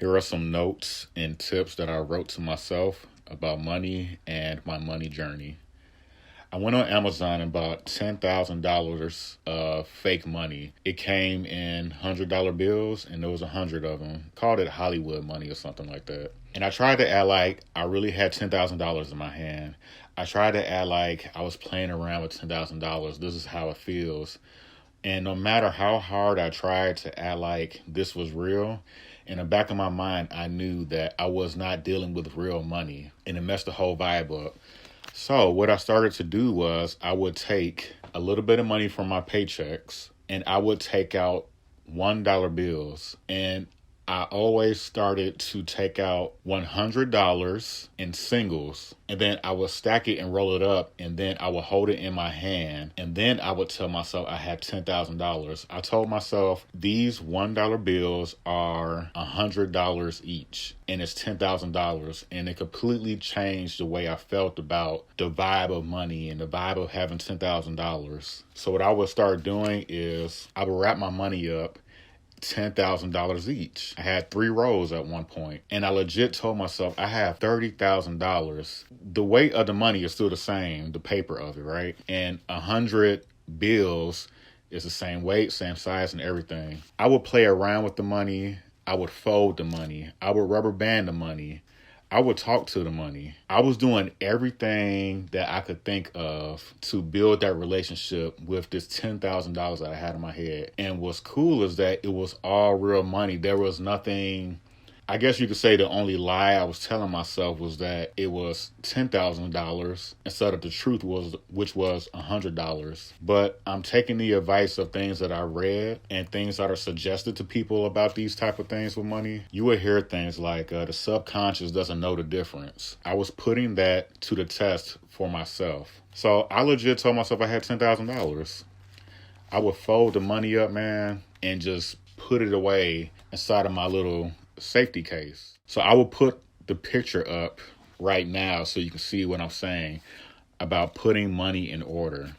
Here are some notes and tips that I wrote to myself about money and my money journey. I went on Amazon and bought $10,000 of fake money. It came in $100 bills, and there was 100 of them. Called it Hollywood money or something like that. And I tried to act like I really had $10,000 in my hand. I tried to act like I was playing around with $10,000. This is how it feels. And no matter how hard I tried to act like this was real, in the back of my mind, I knew that I was not dealing with real money, and it messed the whole vibe up. So what I started to do was I would take a little bit of money from my paychecks and I would take out $1 bills. And I always started to take out $100 in singles, and then I would stack it and roll it up, and then I would hold it in my hand, and then I would tell myself I had $10,000. I told myself these $1 bills are $100 each, and it's $10,000, and it completely changed the way I felt about the vibe of money and the vibe of having $10,000. So what I would start doing is I would wrap my money up $10,000 each. I had 3 rolls at one point, and I legit told myself I have $30,000. The weight of the money is still the same, the paper of it, right? And 100 bills is the same weight, same size, and everything. I would play around with the money. I would fold the money. I would rubber band the money. I would talk to the money. I was doing everything that I could think of to build that relationship with this $10,000 that I had in my head. And what's cool is that it was all real money. There was nothing. I guess you could say the only lie I was telling myself was that it was $10,000 instead of the truth, which was $100. But I'm taking the advice of things that I read and things that are suggested to people about these type of things with money. You would hear things like the subconscious doesn't know the difference. I was putting that to the test for myself. So I legit told myself I had $10,000. I would fold the money up, man, and just put it away inside of my little safety case. So I will put the picture up right now so you can see what I'm saying about putting money in order.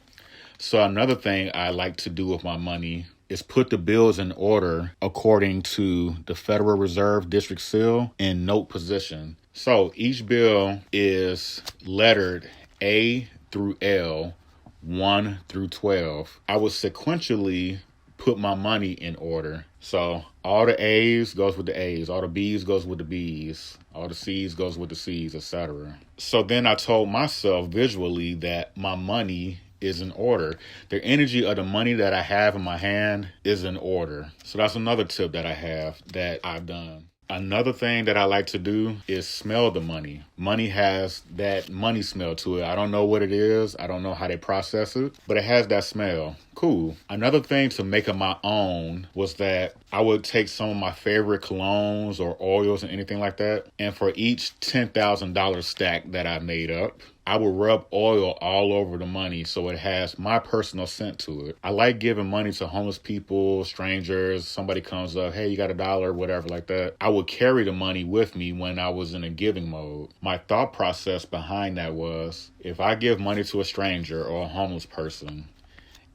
So another thing I like to do with my money is put the bills in order according to the Federal Reserve District seal in note position. So each bill is lettered A through L, 1 through 12. I would sequentially put my money in order. So all the A's goes with the A's, all the B's goes with the B's, all the C's goes with the C's, etc. So then I told myself visually that my money is in order. The energy of the money that I have in my hand is in order. So that's another tip that I have that I've done. Another thing that I like to do is smell the money. Money has that money smell to it. I don't know what it is. I don't know how they process it, but it has that smell. Cool. Another thing to make of my own was that I would take some of my favorite colognes or oils and anything like that. And for each $10,000 stack that I made up, I would rub oil all over the money so it has my personal scent to it. I like giving money to homeless people, strangers. Somebody comes up, hey, you got $1, whatever like that. I would carry the money with me when I was in a giving mode. My thought process behind that was, if I give money to a stranger or a homeless person,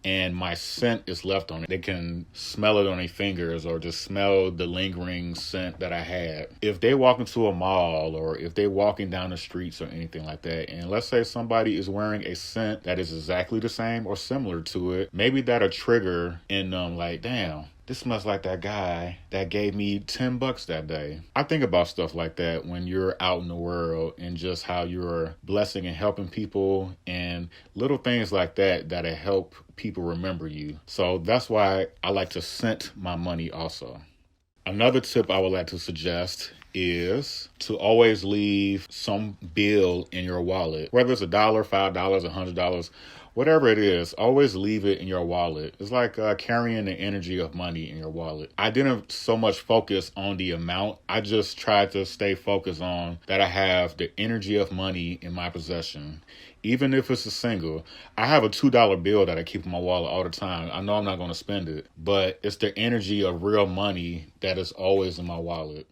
and my scent is left on it, they can smell it on their fingers or just smell the lingering scent that I had. If they walk into a mall or if they're walking down the streets or anything like that, and let's say somebody is wearing a scent that is exactly the same or similar to it, maybe that'll trigger in them like, damn, this smells like that guy that gave me $10 that day. I think about stuff like that when you're out in the world and just how you're blessing and helping people and little things like that that'll help people remember you. So that's why I like to scent my money also. Another tip I would like to suggest is to always leave some bill in your wallet, whether it's $1, $5, $100, whatever it is, always leave it in your wallet. It's like carrying the energy of money in your wallet. I didn't so much focus on the amount. I just tried to stay focused on that I have the energy of money in my possession. Even if it's a single, I have a $2 bill that I keep in my wallet all the time. I know I'm not going to spend it, but it's the energy of real money that is always in my wallet.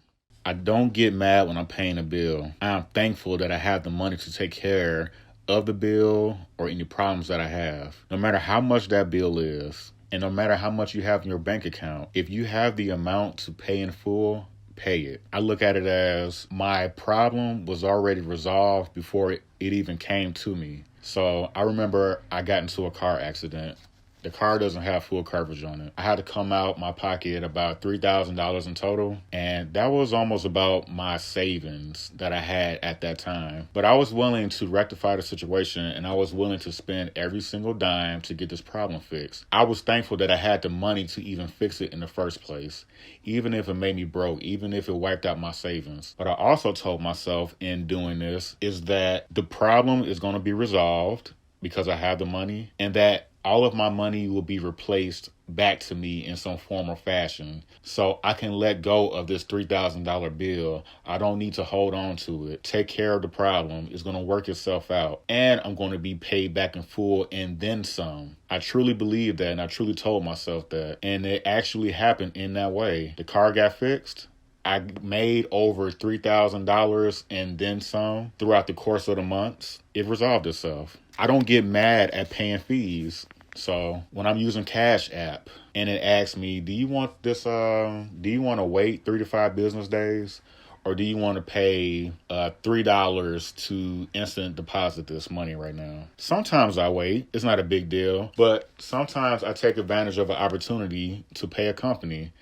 I don't get mad when I'm paying a bill. I'm thankful that I have the money to take care of the bill or any problems that I have. No matter how much that bill is, and no matter how much you have in your bank account, if you have the amount to pay in full, pay it. I look at it as my problem was already resolved before it even came to me. So I remember I got into a car accident. The car doesn't have full coverage on it. I had to come out my pocket about $3,000 in total. And that was almost about my savings that I had at that time. But I was willing to rectify the situation, and I was willing to spend every single dime to get this problem fixed. I was thankful that I had the money to even fix it in the first place, even if it made me broke, even if it wiped out my savings. But I also told myself in doing this is that the problem is going to be resolved because I have the money, and that all of my money will be replaced back to me in some form or fashion. So I can let go of this $3,000 bill. I don't need to hold on to it. Take care of the problem. It's going to work itself out. And I'm going to be paid back in full and then some. I truly believe that, and I truly told myself that. And it actually happened in that way. The car got fixed. I made over $3,000 and then some throughout the course of the months. It resolved itself. I don't get mad at paying fees. So when I'm using Cash App and it asks me, do you want this, do you want to wait 3 to 5 business days? Or do you want to pay $3 to instant deposit this money right now? Sometimes I wait. It's not a big deal. But sometimes I take advantage of an opportunity to pay a company.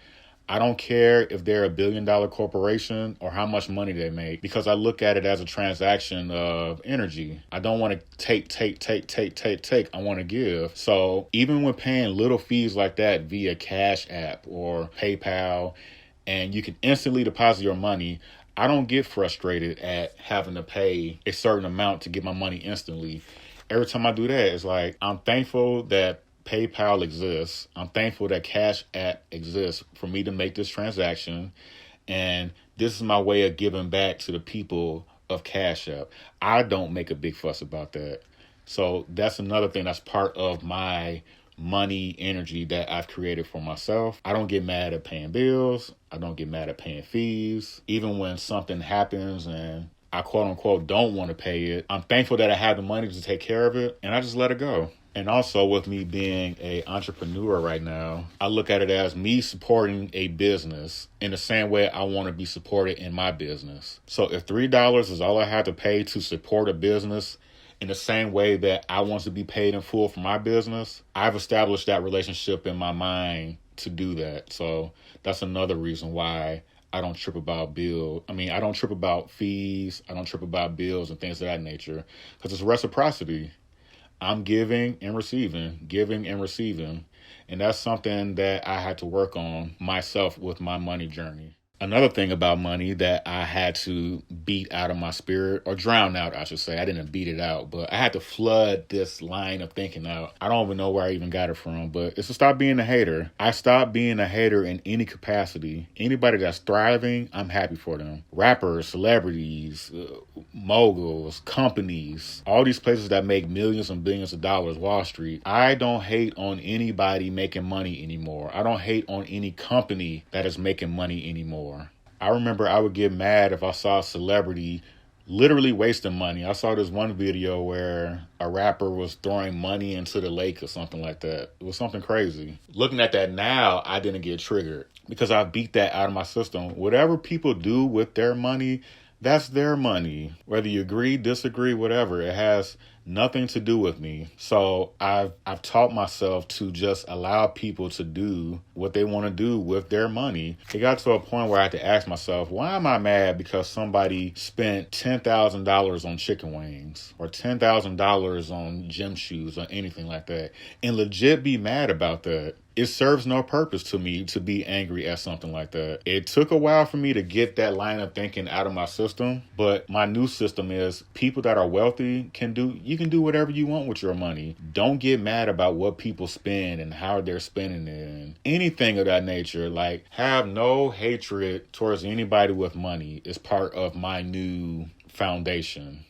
I don't care if they're a $1 billion corporation or how much money they make, because I look at it as a transaction of energy. I don't want to take. I want to give. So even when paying little fees like that via Cash App or PayPal, and you can instantly deposit your money, I don't get frustrated at having to pay a certain amount to get my money instantly. Every time I do that, it's like, I'm thankful that PayPal exists. I'm thankful that Cash App exists for me to make this transaction. And this is my way of giving back to the people of Cash App. I don't make a big fuss about that. So that's another thing that's part of my money energy that I've created for myself. I don't get mad at paying bills. I don't get mad at paying fees. Even when something happens and I quote unquote don't want to pay it, I'm thankful that I have the money to take care of it, and I just let it go. And also with me being an entrepreneur right now, I look at it as me supporting a business in the same way I want to be supported in my business. So if $3 is all I have to pay to support a business in the same way that I want to be paid in full for my business, I've established that relationship in my mind to do that. So that's another reason why I don't trip about I don't trip about fees. I don't trip about bills and things of that nature, because it's reciprocity. I'm giving and receiving. And that's something that I had to work on myself with my money journey. Another thing about money that I had to beat out of my spirit, or drown out, I should say. I didn't beat it out, but I had to flood this line of thinking out. I don't even know where I even got it from, but it's to stop being a hater. I stopped being a hater in any capacity. Anybody that's thriving, I'm happy for them. Rappers, celebrities, moguls, companies, all these places that make millions and billions of dollars, Wall Street. I don't hate on anybody making money anymore. I don't hate on any company that is making money anymore. I remember I would get mad if I saw a celebrity literally wasting money. I saw this one video where a rapper was throwing money into the lake or something like that. It was something crazy. Looking at that now, I didn't get triggered because I beat that out of my system. Whatever people do with their money, that's their money. Whether you agree, disagree, whatever, it has nothing to do with me. So I've taught myself to just allow people to do what they want to do with their money. It got to a point where I had to ask myself, why am I mad because somebody spent $10,000 on chicken wings or $10,000 on gym shoes or anything like that, and legit be mad about that? It serves no purpose to me to be angry at something like that. It took a while for me to get that line of thinking out of my system, but my new system is people that are wealthy you can do whatever you want with your money. Don't get mad about what people spend and how they're spending it and anything of that nature. Like, have no hatred towards anybody with money is part of my new foundation.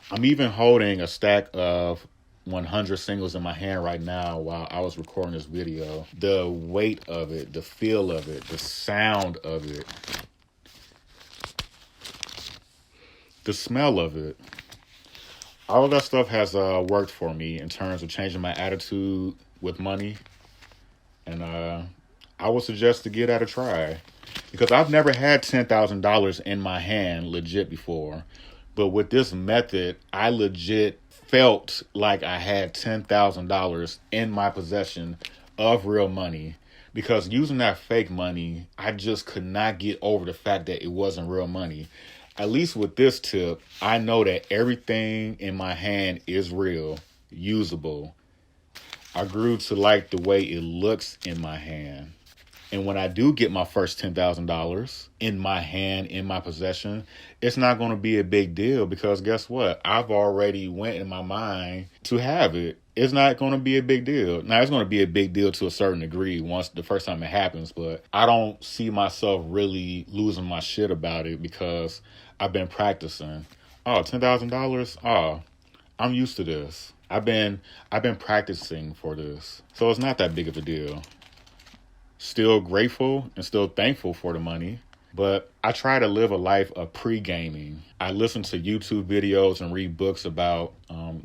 I'm even holding a stack of 100 singles in my hand right now while I was recording this video. The weight of it, the feel of it, the sound of it, the smell of it. All of that stuff has worked for me in terms of changing my attitude with money. And I would suggest to give that a try. Because I've never had $10,000 in my hand legit before. But with this method, I legit felt like I had $10,000 in my possession of real money. Because using that fake money, I just could not get over the fact that it wasn't real money. At least with this tip, I know that everything in my hand is real, usable. I grew to like the way it looks in my hand. And when I do get my first $10,000 in my hand, in my possession, it's not going to be a big deal because guess what? I've already went in my mind to have it. It's not going to be a big deal. Now, it's going to be a big deal to a certain degree once the first time it happens, but I don't see myself really losing my shit about it because I've been practicing. Oh, $10,000? Oh, I'm used to this. I've been practicing for this. So it's not that big of a deal. Still grateful and still thankful for the money, but I try to live a life of pre-gaming. I listen to YouTube videos and read books about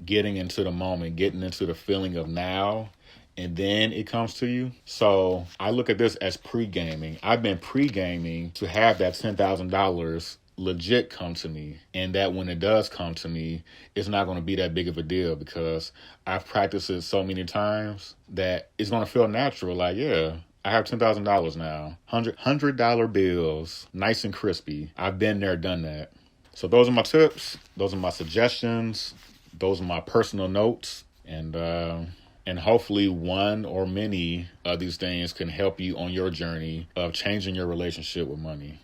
getting into the moment, getting into the feeling of now, and then it comes to you. So I look at this as pre-gaming. I've been pre-gaming to have that $10,000 legit come to me, and that when it does come to me, it's not going to be that big of a deal because I've practiced it so many times that it's going to feel natural. Like, yeah, I have $10,000 now. $100 bills, nice and crispy. I've been there, done that. So those are my tips. Those are my suggestions. Those are my personal notes. And hopefully one or many of these things can help you on your journey of changing your relationship with money.